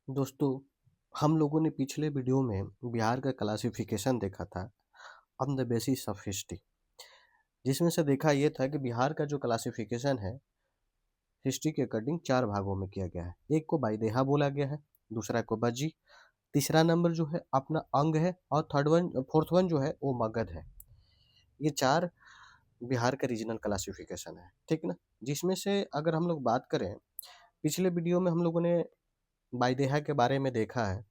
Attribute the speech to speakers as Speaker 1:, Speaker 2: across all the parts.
Speaker 1: दोस्तों, हम लोगों ने पिछले वीडियो में बिहार का क्लासिफिकेशन देखा था on the basis of history. जिसमें से देखा ये था कि बिहार का जो क्लासिफिकेशन है हिस्ट्री के अकॉर्डिंग चार भागों में किया गया है। एक को बाइदेहा बोला गया है, दूसरा को बज्जी, तीसरा नंबर जो है अपना अंग है और फोर्थ वन जो है वो मगध है। ये चार बिहार का रीजनल क्लासिफिकेशन है, ठीक ना। जिसमें से अगर हम लोग बात करें, पिछले वीडियो में हम लोगों ने बाइदेहा के बारे में देखा है,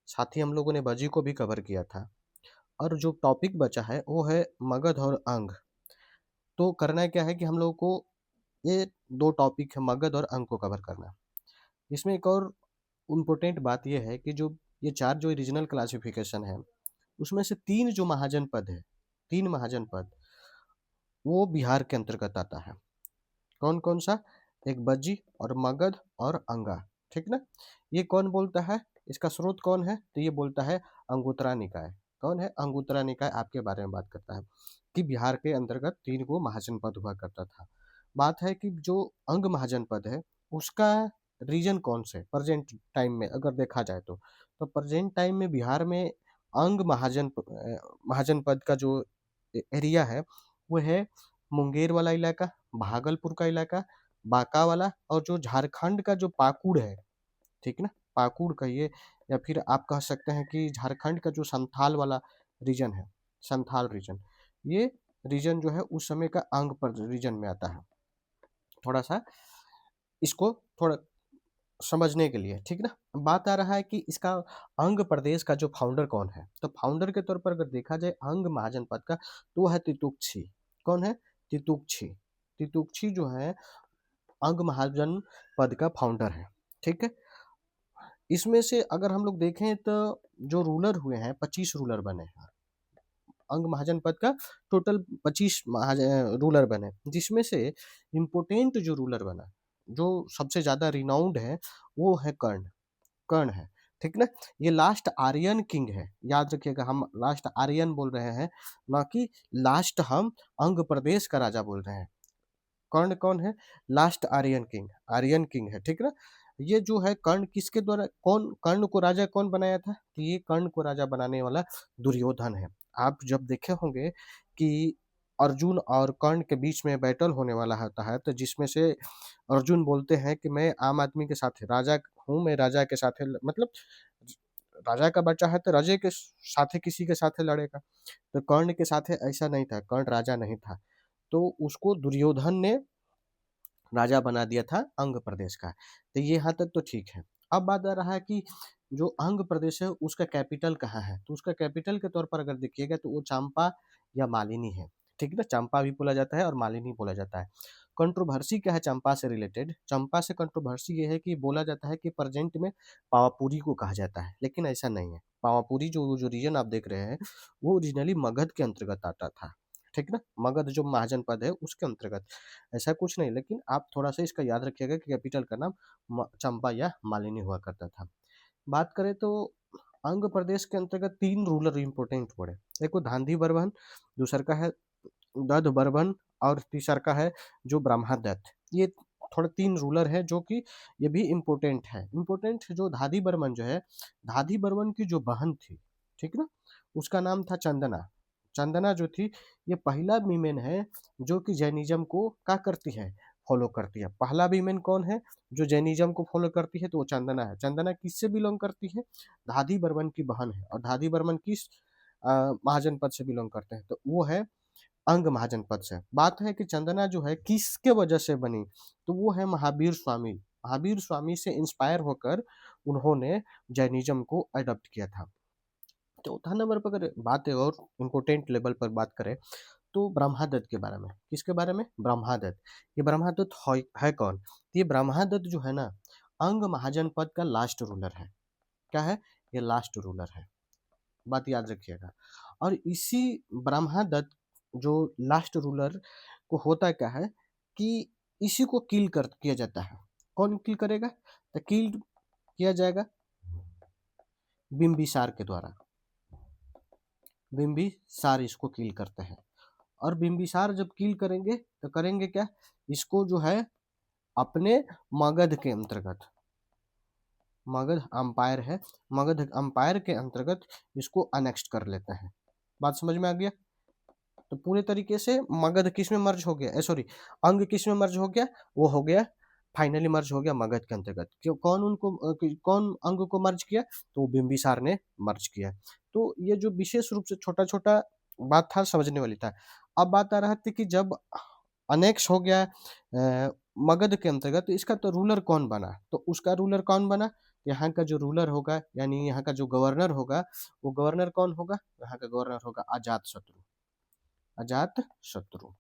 Speaker 1: साथ ही हम लोगों ने बज्जी को भी कवर किया था। और जो टॉपिक बचा है वो है मगध और अंग। तो करना क्या है कि हम लोगों को ये दो टॉपिक है, मगध और अंग को कवर करना है। इसमें एक और इम्पोर्टेंट बात ये है कि जो ये चार जो रीजनल क्लासिफिकेशन है उसमें से तीन जो महाजनपद है, तीन महाजनपद वो बिहार के अंतर्गत आता है। कौन कौन सा? एक बज्जी और मगध और अंगा, ठीक ना। ये कौन बोलता है, इसका स्रोत कौन है? तो ये बोलता है अंगुत्तरा निकाय। कौन है? अंगुत्तरा निकाय आपके बारे में बात करता है कि बिहार के अंतर्गत तीन को महाजनपद हुआ करता था। बात है कि जो अंग महाजनपद है उसका रीजन कौन से प्रेजेंट टाइम में अगर देखा जाए तो प्रेजेंट टाइम में बिहार में अंग महाजनपद का जो एरिया है वो है मुंगेर वाला इलाका, भागलपुर का इलाका, बांका वाला, और जो झारखंड का जो पाकुड़ है, ठीक ना, पाकुड़ कहिए या फिर आप कह सकते हैं कि झारखंड का जो संथाल वाला रीजन है, संथाल रीजन, ये रीजन जो है उस समय का अंग पर रीजन में आता है। थोड़ा सा इसको थोड़ा समझने के लिए, ठीक ना। बात आ रहा है कि इसका अंग प्रदेश का जो फाउंडर कौन है, तो फाउंडर के तौर पर अगर देखा जाए अंग महाजनपद का तो वो है तितुक्षी। कौन है? तितुक्षी। तितुक्षी जो है अंग महाजन पद का फाउंडर है, ठीक है। इसमें से अगर हम लोग देखें तो जो रूलर हुए हैं 25 रूलर बने हैं अंग महाजन पद का। टोटल 25 रूलर बने, जिसमें से इम्पोर्टेंट जो रूलर बना, जो सबसे ज्यादा रिनाउंड है, वो है कर्ण। कर्ण है, ठीक ना। ये लास्ट आर्यन किंग है, याद रखिएगा, हम लास्ट आर्यन बोल रहे हैं, ना कि लास्ट हम अंग प्रदेश का राजा बोल रहे हैं। कर्ण कौन है? Last Aryan king, Aryan king है, ठीक ना। ये जो है कर्ण किसके द्वारा, कौन कर्ण को राजा कौन बनाया था? तो ये कर्ण को राजा बनाने वाला दुर्योधन है। आप जब देखे होंगे कि अर्जुन और कर्ण के बीच में बैटल होने वाला होता है, तो जिसमें से अर्जुन बोलते हैं कि मैं आम आदमी के साथ राजा हूँ, मैं राजा के साथ मतलब राजा का बच्चा है तो राजे के साथ किसी के साथ लड़ेगा। तो कर्ण के साथ ऐसा नहीं था, कर्ण राजा नहीं था, तो उसको दुर्योधन ने राजा बना दिया था अंग प्रदेश का। तो ये यहाँ तक तो ठीक है। अब बात आ रहा है कि जो अंग प्रदेश है उसका कैपिटल कहाँ है, तो उसका कैपिटल के तौर पर अगर देखिएगा तो वो चंपा या मालिनी है, ठीक है ना। चंपा भी बोला जाता है और मालिनी बोला जाता है। कंट्रोवर्सी क्या है चंपा से रिलेटेड? चंपा से कंट्रोवर्सी ये है कि बोला जाता है कि प्रेजेंट में पावापुरी को कहा जाता है, लेकिन ऐसा नहीं है। पावापुरी जो जो रीजन आप देख रहे हैं वो ओरिजिनली मगध के अंतर्गत आता था, ठीक ना। मगध जो महाजनपद है उसके अंतर्गत, ऐसा कुछ नहीं। लेकिन आप थोड़ा सा इसका याद रखिएगा कि कैपिटल का नाम चंपा या मालिनी हुआ करता था। बात करें तो अंग प्रदेश के अंतर्गत तीन रूलर इंपोर्टेंट पड़े। एक को धांधी बर्मन, दूसर का है दध बर्मन, और तीसर का है जो ब्रह्मादत्त। ये थोड़े तीन रूलर है जो कि ये भी इम्पोर्टेंट है। इम्पोर्टेंट जो धादी बर्मन जो है, धादी बर्मन की जो बहन थी, ठीक ना, उसका नाम था चंदना। चंदना जो थी ये पहला वीमेन है जो कि जैनिज्म को क्या करती है, फॉलो करती है। पहला वीमेन कौन है जो जैनिज्म को फॉलो करती है? तो वो चंदना है। चंदना किससे बिलोंग करती है? धादी बर्मन की बहन है। और धादी बर्मन किस महाजनपद से बिलोंग करते हैं? तो वो है अंग महाजनपद से। बात है कि चंदना जो है किसके वजह से बनी, तो वो है महावीर स्वामी। महावीर स्वामी से इंस्पायर होकर उन्होंने जैनिज्म को अडॉप्ट किया था। चौथा नंबर पर अगर बात है और इम्पोर्टेंट लेवल पर बात करें तो ब्रह्मादत्त के बारे में। किसके बारे में? ब्रह्मादत्त। ये ब्रह्मादत्त है कौन? तो ये ब्रह्मादत्त जो है ना अंग महाजनपद का लास्ट रूलर है। क्या है? ये लास्ट रूलर है, बात याद रखिएगा। और इसी ब्रह्मादत्त जो लास्ट रूलर को होता क्या है कि इसी को किल कर किया जाता है। कौन किल करेगा? तो किल किया जाएगा बिम्बिसार के द्वारा। बिम्बिसार इसको किल करते हैं। और बिम्बिसार जब किल करेंगे तो करेंगे क्या, इसको जो है अपने मगध के अंतर्गत, मगध अंपायर है, मगध अंपायर के अंतर्गत इसको अनेक्स्ट कर लेते हैं। बात समझ में आ गया? तो पूरे तरीके से मगध किस में मर्ज हो गया, सॉरी, अंग किस में मर्ज हो गया, वो हो गया फाइनली मर्ज हो गया मगध के अंतर्गत। क्यों, कौन उनको कौन अंग को मर्ज किया, तो बिंबिसार ने मर्ज किया। तो ये जो विशेष रूप से छोटा छोटा बात था, समझने वाली था। अब बात आ रहा थी कि जब अनेक्स हो गया मगध के अंतर्गत, तो इसका तो रूलर कौन बना, तो उसका रूलर कौन बना, यहाँ का जो रूलर होगा यानी यहाँ का जो गवर्नर होगा, वो गवर्नर कौन होगा, यहाँ का गवर्नर होगा अजात शत्रु, अजात शत्रु।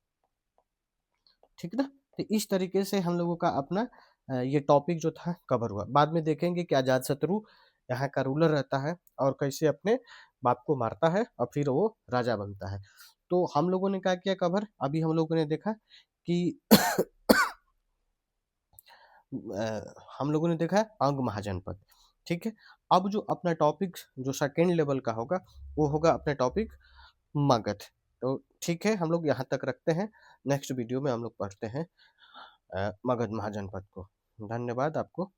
Speaker 1: ठीक ना? तो इस तरीके से हम लोगों का अपना ये टॉपिक जो था कवर हुआ। बाद में देखेंगे कि अजात शत्रु यहाँ का रूलर रहता है और कैसे अपने बाप को मारता है और फिर वो राजा बनता है। तो हम लोगों ने क्या किया कवर, अभी हम लोगों ने देखा कि हम लोगों ने देखा अंग महाजनपद। ठीक है, अब जो अपना टॉपिक जो सेकेंड लेवल का होगा, वो होगा अपना टॉपिक मगध। तो ठीक है, हम लोग यहाँ तक रखते हैं। नेक्स्ट वीडियो में हम लोग पढ़ते हैं मगध महाजनपद को। धन्यवाद आपको।